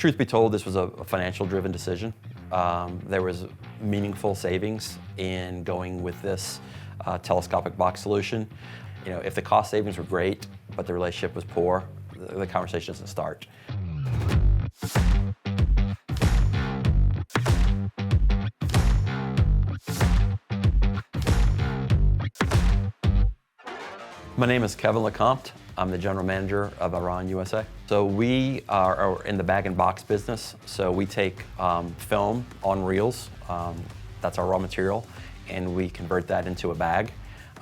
Truth be told, this was a financial-driven decision. There was meaningful savings in going with this telescopic box solution. You know, if the cost savings were great, but the relationship was poor, the conversation doesn't start. My name is Kevin LeCompte. I'm the general manager of Aran USA. So we are in the bag and box business. So we take film on reels, that's our raw material, and we convert that into a bag.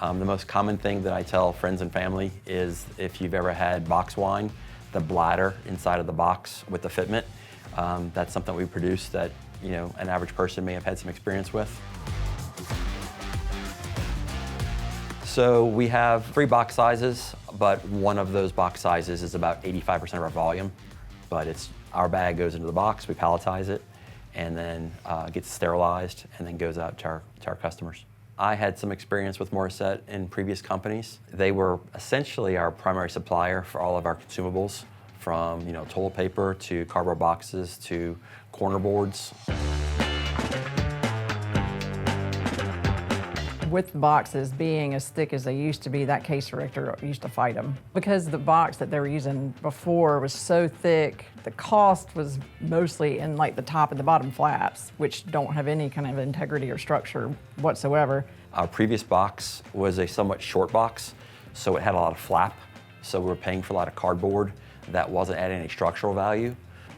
The most common thing that I tell friends and family is if you've ever had box wine, the bladder inside of the box with the fitment, that's something we produce that, you know, an average person may have had some experience with. So we have 3 box sizes, but one of those box sizes is about 85% of our volume. But our bag goes into the box, we palletize it, and then gets sterilized, and then goes out to our customers. I had some experience with Morrisette in previous companies. They were essentially our primary supplier for all of our consumables, from toilet paper to cardboard boxes to corner boards. With the boxes being as thick as they used to be, that case director used to fight them. Because the box that they were using before was so thick, the cost was mostly in like the top and the bottom flaps, which don't have any kind of integrity or structure whatsoever. Our previous box was a somewhat short box, so it had a lot of flap. So we were paying for a lot of cardboard that wasn't adding any structural value.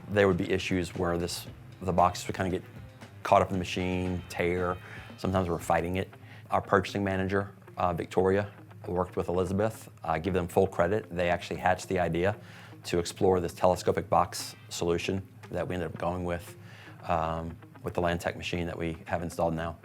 There would be issues where the boxes would kind of get caught up in the machine, tear. Sometimes we're fighting it. Our purchasing manager, Victoria, worked with Elizabeth. I give them full credit. They actually hatched the idea to explore this telescopic box solution that we ended up going with the Landtech machine that we have installed now.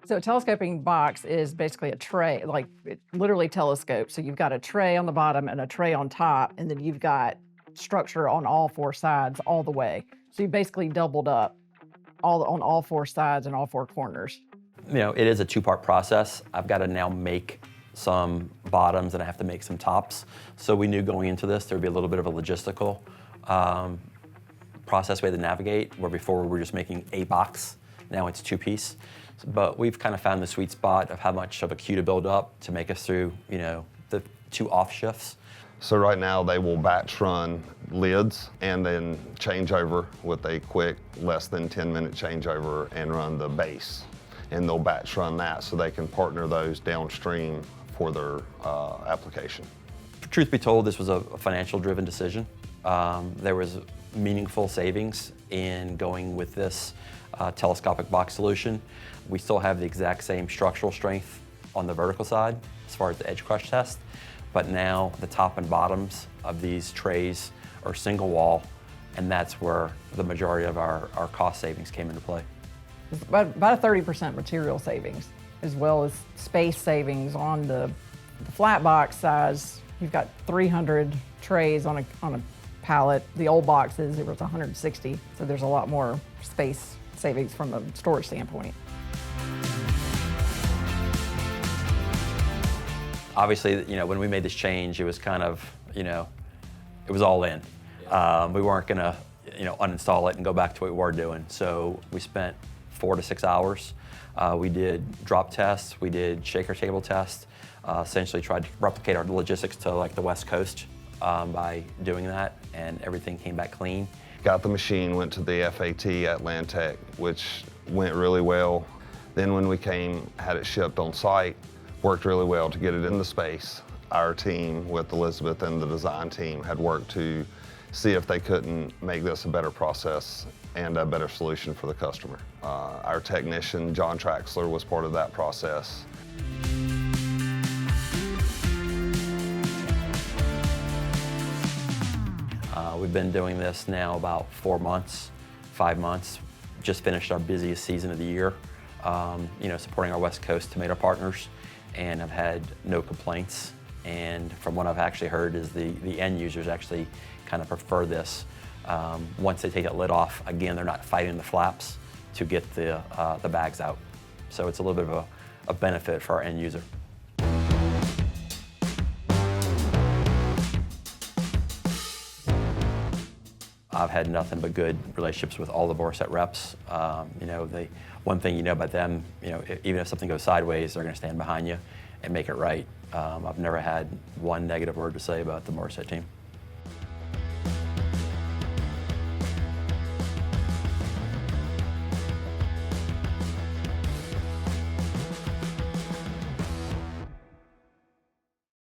So a telescoping box is basically a tray, like it literally telescopes. So you've got a tray on the bottom and a tray on top, and then you've got structure on all 4 sides all the way. So you basically doubled up on all 4 sides and all 4 corners. You know, it is a 2-part process. I've got to now make some bottoms and I have to make some tops. So we knew going into this, there'd be a little bit of a logistical process we had to navigate, where before we were just making a box, now it's 2-piece. But we've kind of found the sweet spot of how much of a queue to build up to make us through, the 2 off shifts. So right now they will batch run lids and then change over with a quick, less than 10-minute changeover and run the base. And they'll batch run that so they can partner those downstream for their application. Truth be told, this was a financial-driven decision. There was meaningful savings in going with this telescopic box solution. We still have the exact same structural strength on the vertical side as far as the edge crush test, but now the top and bottoms of these trays are single wall, and that's where the majority of our cost savings came into play. It's about a 30% material savings, as well as space savings on the flat box size. You've got 300 trays on a pallet. The old boxes, it was 160, so there's a lot more space savings from a storage standpoint. Obviously, when we made this change, it was kind of, it was all in. We weren't gonna, uninstall it and go back to what we were doing. So we spent 4 to 6 hours. We did drop tests, we did shaker table tests, essentially tried to replicate our logistics to like the West Coast by doing that, and everything came back clean. Got the machine, went to the FAT at Landtech, which went really well. Then when we had it shipped on site, worked really well to get it in the space. Our team with Elizabeth and the design team had worked to see if they couldn't make this a better process and a better solution for the customer. Our technician, John Traxler, was part of that process. We've been doing this now about 4 months, 5 months. Just finished our busiest season of the year, supporting our West Coast tomato partners, and have had no complaints. And from what I've actually heard is the end users actually kind of prefer this. Once they take that lid off, again, they're not fighting the flaps to get the bags out. So it's a little bit of a benefit for our end user. I've had nothing but good relationships with all the Morrisette reps. One thing you know about them, even if something goes sideways, they're going to stand behind you and make it right. I've never had one negative word to say about the Morrisette team.